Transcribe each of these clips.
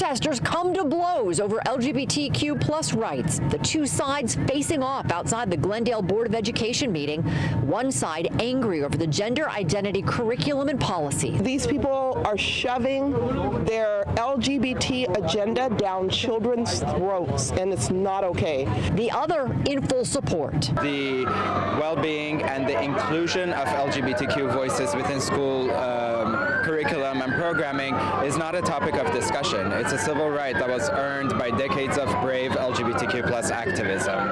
Protesters come to blows over LGBTQ plus rights. The two sides facing off outside the Glendale Board of Education meeting. One side angry over the gender identity curriculum and policy. These people are shoving their LGBT agenda down children's throats, and it's not okay. The other in full support. The well-being and the inclusion of LGBTQ voices within school curriculum and programming is not a topic of discussion. It's a civil right that was earned by decades of brave LGBTQ plus activism.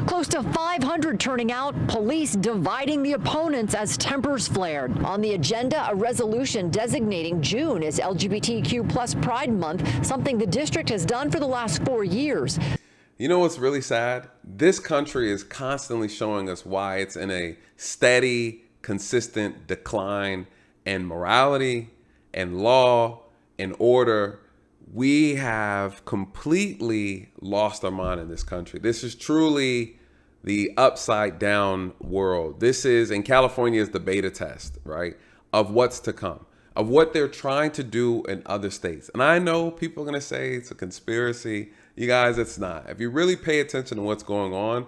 Close to 500 turning out, police dividing the opponents as tempers flared. On the agenda, a resolution designating June as LGBTQ plus Pride Month, something the district has done for the last 4 years. You know what's really sad? This country is constantly showing us why it's in a steady, consistent decline in morality and law and order. We have completely lost our mind in this country. This is truly the upside down world. This is, in California, is the beta test, right, of what's to come, of what they're trying to do in other states. And I know people are going to say it's a conspiracy. You guys, it's not. If you really pay attention to what's going on,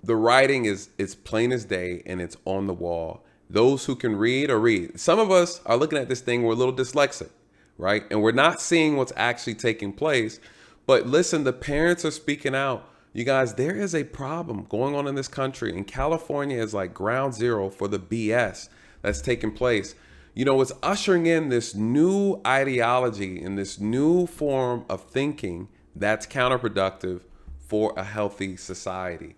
the writing is plain as day and it's on the wall. Those who can read or read. Some of us are looking at this thing, we're a little dyslexic, right? And we're not seeing what's actually taking place. But listen, the parents are speaking out. You guys, there is a problem going on in this country, and California is like ground zero for the BS that's taking place. You know, it's ushering in this new ideology and this new form of thinking that's counterproductive for a healthy society.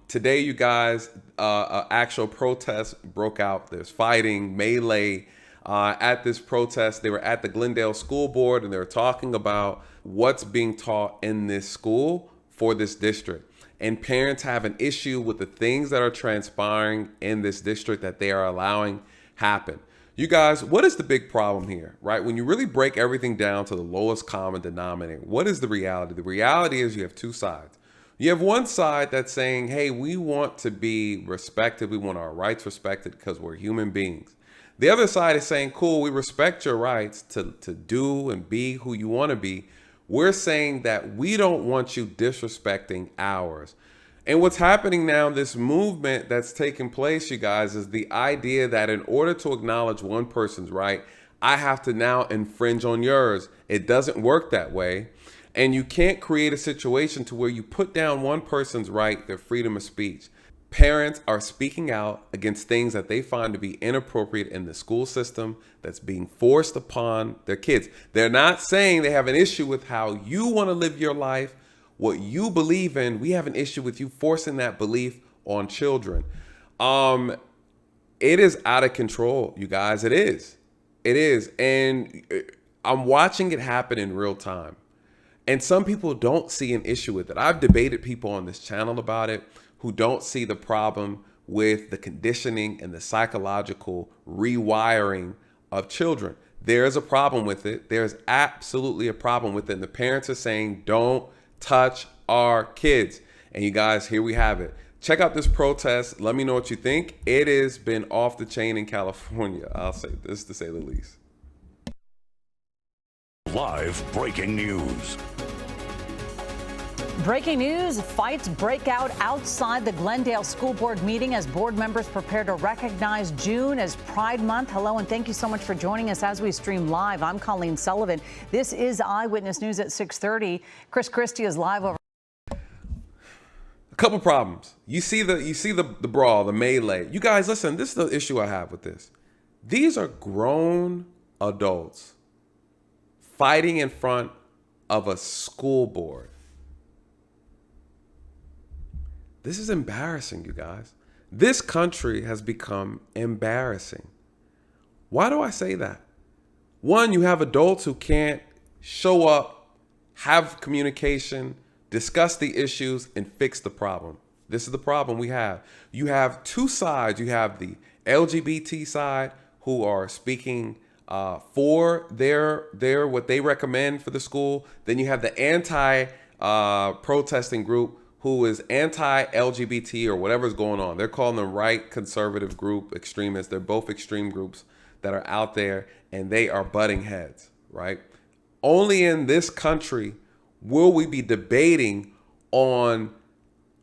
Today, you guys, actual protest broke out. There's fighting, melee at this protest. They were at the Glendale School Board, and they were talking about what's being taught in this school for this district. And parents have an issue with the things that are transpiring in this district that they are allowing happen. You guys, what is the big problem here, right? When you really break everything down to the lowest common denominator, what is the reality? The reality is you have two sides. You have one side that's saying, hey, we want to be respected. We want our rights respected because we're human beings. The other side is saying, cool, we respect your rights to do and be who you want to be. We're saying that we don't want you disrespecting ours. And what's happening now, this movement that's taking place, you guys, is the idea that in order to acknowledge one person's right, I have to now infringe on yours. It doesn't work that way. And you can't create a situation to where you put down one person's right, their freedom of speech. Parents are speaking out against things that they find to be inappropriate in the school system that's being forced upon their kids. They're not saying they have an issue with how you want to live your life, what you believe in. We have an issue with you forcing that belief on children. It is out of control, you guys. It is. It is. And I'm watching it happen in real time. And some people don't see an issue with it. I've debated people on this channel about it who don't see the problem with the conditioning and the psychological rewiring of children. There's a problem with it. There's absolutely a problem with it. And the parents are saying, don't touch our kids. And you guys, here we have it. Check out this protest. Let me know what you think. It has been off the chain in California. I'll say this to say the least. Live breaking news. Breaking news, fights break out outside the Glendale School Board meeting as board members prepare to recognize June as Pride Month. Hello, and thank you so much for joining us as we stream live. I'm Colleen Sullivan. This is Eyewitness News at 6:30. Chris Christie is live over. A couple problems. You see the brawl, the melee. You guys, listen, this is the issue I have with this. These are grown adults fighting in front of a school board. This is embarrassing, you guys. This country has become embarrassing. Why do I say that? One, you have adults who can't show up, have communication, discuss the issues, and fix the problem. This is the problem we have. You have two sides. You have the LGBT side who are speaking for their what they recommend for the school. Then you have the anti-protesting group who is anti-LGBT or whatever's going on. They're calling them right, conservative group, extremists. They're both extreme groups that are out there, and they are butting heads, right? Only in this country will we be debating on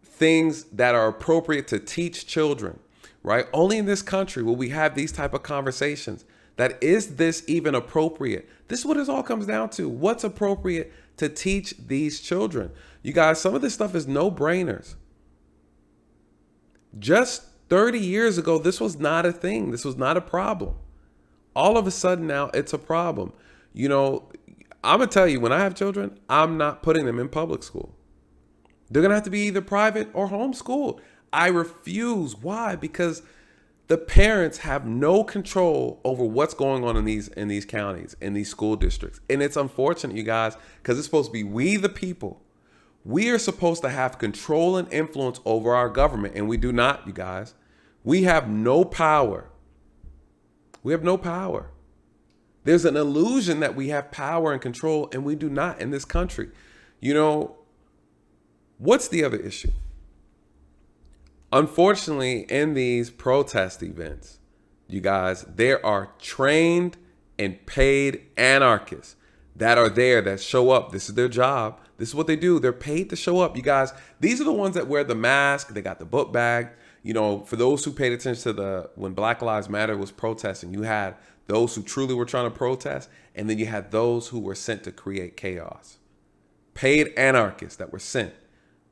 things that are appropriate to teach children, right? Only in this country will we have these type of conversations. That is this even appropriate? This is what it all comes down to. What's appropriate to teach these children? You guys, some of this stuff is no-brainers. Just 30 years ago, this was not a thing. This was not a problem. All of a sudden now it's a problem. You know, I'm going to tell you, when I have children, I'm not putting them in public school. They're going to have to be either private or homeschooled. I refuse. Why? Because the parents have no control over what's going on in these counties, in these school districts. And it's unfortunate, you guys, because it's supposed to be we the people. We are supposed to have control and influence over our government, and we do not, you guys. We have no power. We have no power. There's an illusion that we have power and control, and we do not in this country. You know, what's the other issue? Unfortunately, in these protest events, you guys, there are trained and paid anarchists that are there, that show up. This is their job. This is what they do. They're paid to show up. You guys, these are the ones that wear the mask. They got the book bag. You know, for those who paid attention to when Black Lives Matter was protesting, you had those who truly were trying to protest, and then you had those who were sent to create chaos. Paid anarchists that were sent.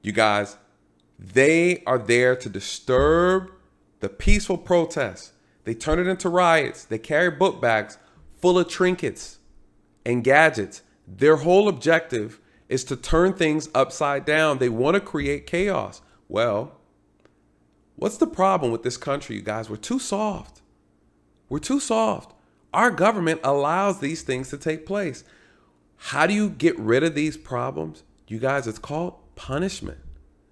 You guys, they are there to disturb the peaceful protests. They turn it into riots. They carry book bags full of trinkets and gadgets. Their whole objective is to turn things upside down. They want to create chaos. Well, what's the problem with this country, you guys? We're too soft. We're too soft. Our government allows these things to take place. How do you get rid of these problems? You guys, it's called punishment.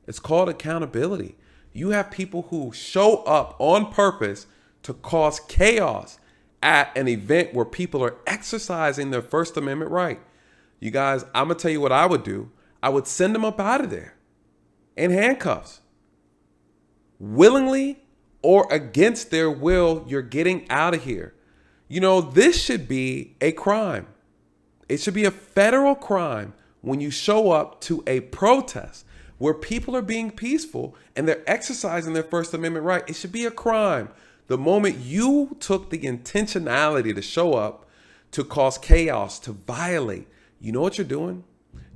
It's called accountability. You have people who show up on purpose to cause chaos at an event where people are exercising their First Amendment right. You guys, I'm going to tell you what I would do. I would send them up out of there in handcuffs. Willingly or against their will, you're getting out of here. You know, this should be a crime. It should be a federal crime when you show up to a protest where people are being peaceful and they're exercising their First Amendment right. It should be a crime. The moment you took the intentionality to show up to cause chaos, to violate, you know what you're doing?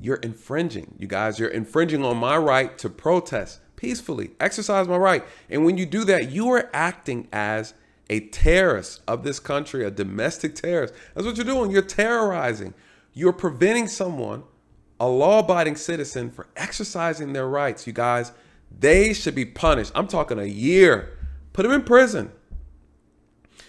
You're infringing. You guys, you're infringing on my right to protest peacefully, exercise my right. And when you do that, you are acting as a terrorist of this country, a domestic terrorist. That's what you're doing. You're terrorizing. You're preventing someone, a law-abiding citizen, for exercising their rights. You guys, they should be punished. I'm talking a year. Put them in prison.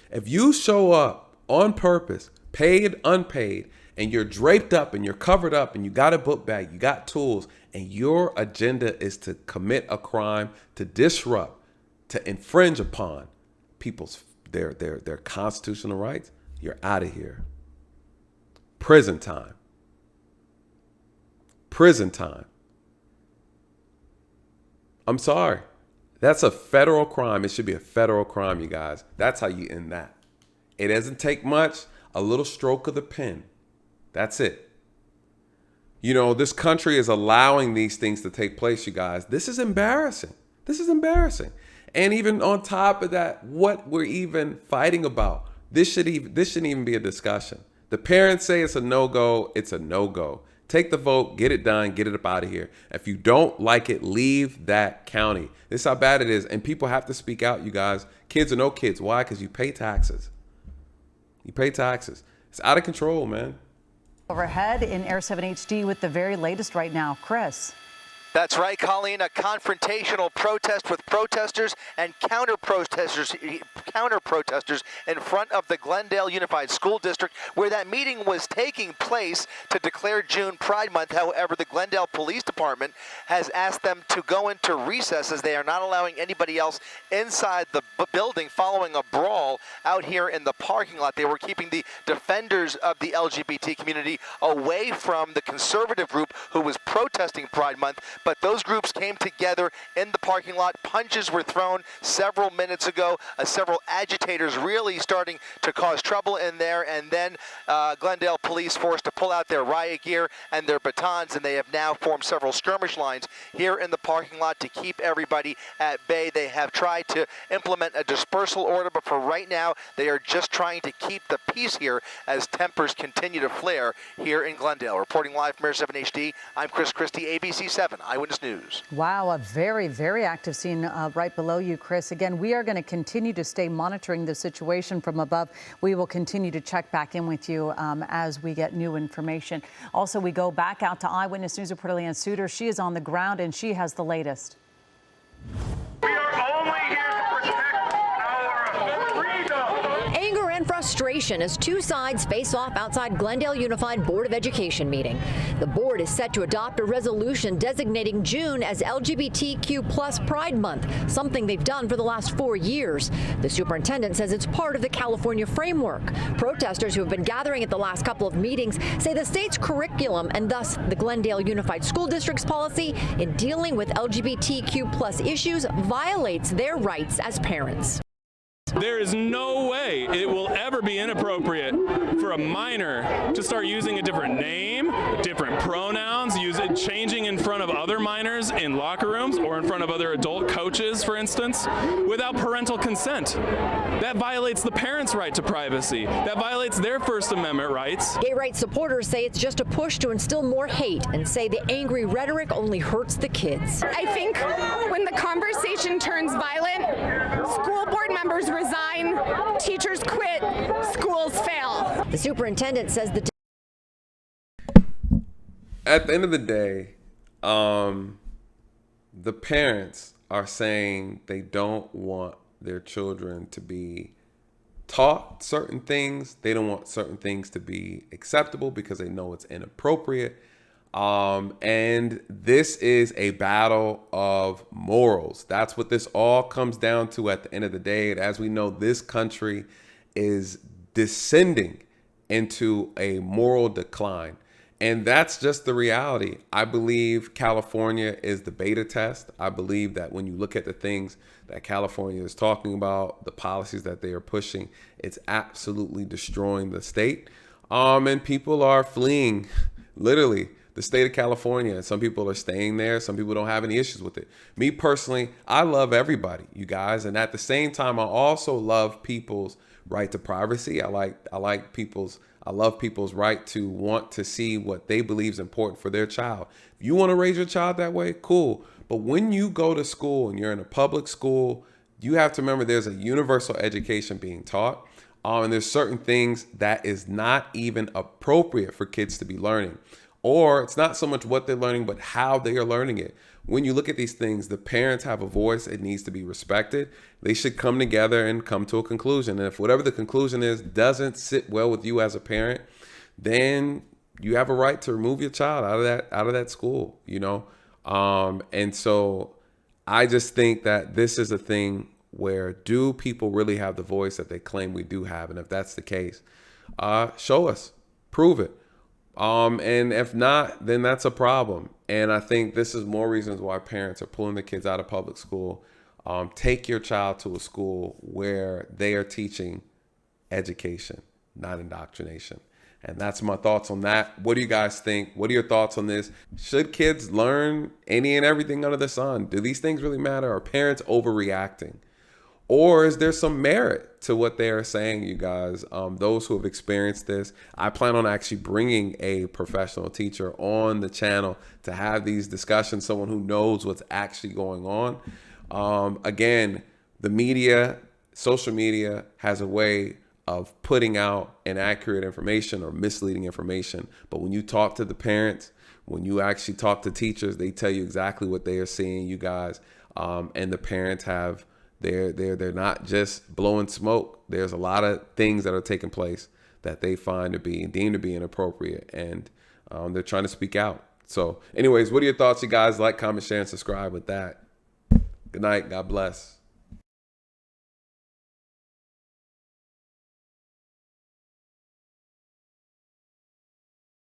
If you show up on purpose, paid, unpaid, and you're draped up and you're covered up and you got a book bag, you got tools, and your agenda is to commit a crime, to disrupt, to infringe upon people's their constitutional rights, you're out of here. Prison time. Prison time. I'm sorry. That's a federal crime. It should be a federal crime, you guys. That's how you end that. It doesn't take much. A little stroke of the pen. That's it. You know, this country is allowing these things to take place, you guys. This is embarrassing. This is embarrassing. And even on top of that, what we're even fighting about, this shouldn't even be a discussion. The parents say it's a no-go. It's a no-go. Take the vote, get it done, get it up out of here. If you don't like it, leave that county. This is how bad it is. And people have to speak out, you guys. Kids or no kids. Why? Because you pay taxes. You pay taxes. It's out of control, man. Overhead in Air 7 HD with the very latest right now. Chris. That's right, Colleen. A confrontational protest with protesters and counter protesters in front of the Glendale Unified School District, where that meeting was taking place to declare June Pride Month. However, the Glendale Police Department has asked them to go into recess as they are not allowing anybody else inside the building following a brawl out here in the parking lot. They were keeping the defenders of the LGBT community away from the conservative group who was protesting Pride Month. But those groups came together in the parking lot. Punches were thrown several minutes ago. Several several agitators really starting to cause trouble in there, and then Glendale police forced to pull out their riot gear and their batons, and they have now formed several skirmish lines here in the parking lot to keep everybody at bay. They have tried to implement a dispersal order, but for right now, they are just trying to keep the peace here as tempers continue to flare here in Glendale. Reporting live from Air 7 HD, I'm Chris Christie, ABC 7 Eyewitness News. Wow, a very, very active scene right below you, Chris. Again, we are going to continue to stay monitoring the situation from above. We will continue to check back in with you as we get new information. Also, we go back out to Eyewitness News reporter Leanne Suter. She is on the ground and she has the latest. We are only here to protect our freedom. Anger and frustration as two sides face off outside Glendale Unified Board of Education meeting. The board is set to adopt a resolution designating June as LGBTQ plus Pride Month, something they've done for the last 4 years. The superintendent says it's part of the California framework. Protesters who have been gathering at the last couple of meetings say the state's curriculum and thus the Glendale Unified School District's policy in dealing with LGBTQ plus issues violates their rights as parents. There is no way it will ever be inappropriate for a minor to start using a different name, different pronouns, changing in front of other minors in locker rooms or in front of other adult coaches, for instance, without parental consent. That violates the parents' right to privacy. That violates their First Amendment rights. Gay rights supporters say it's just a push to instill more hate and say the angry rhetoric only hurts the kids. I think when the conversation turns violent, school board members resign, teachers quit, schools fail. The superintendent says at the end of the day, the parents are saying they don't want their children to be taught certain things. They don't want certain things to be acceptable because they know it's inappropriate. And this is a battle of morals. That's what this all comes down to at the end of the day. And as we know, this country is descending into a moral decline. And that's just the reality. I believe California is the beta test. I believe that when you look at the things that California is talking about, the policies that they are pushing, it's absolutely destroying the state. And people are fleeing, literally, the state of California. And some people are staying there. Some people don't have any issues with it. Me personally, I love everybody, you guys. And at the same time, I also love people's right to privacy. I love people's right to want to see what they believe is important for their child. If you want to raise your child that way, cool. But when you go to school and you're in a public school, you have to remember there's a universal education being taught. And there's certain things that is not even appropriate for kids to be learning. Or it's not so much what they're learning, but how they are learning it. When you look at these things, the parents have a voice. It needs to be respected. They should come together and come to a conclusion. And if whatever the conclusion is doesn't sit well with you as a parent, then you have a right to remove your child out of that school, you know? And so I just think that this is a thing where do people really have the voice that they claim we do have? And if that's the case, show us, prove it. And if not, then that's a problem. And I think this is more reasons why parents are pulling the kids out of public school. Take your child to a school where they are teaching education, not indoctrination. And that's my thoughts on that. What do you guys think? What are your thoughts on this? Should kids learn any and everything under the sun? Do these things really matter? Are parents overreacting? Or is there some merit to what they are saying, you guys? Those who have experienced this, I plan on actually bringing a professional teacher on the channel to have these discussions, someone who knows what's actually going on. Again, the media, social media has a way of putting out inaccurate information or misleading information. But when you talk to the parents, when you actually talk to teachers, they tell you exactly what they are seeing, you guys. And the parents have... They're not just blowing smoke. There's a lot of things that are taking place that they find to be deemed to be inappropriate, and they're trying to speak out. So anyways, what are your thoughts, you guys? Like, comment, share, and subscribe with that. Good night. God bless.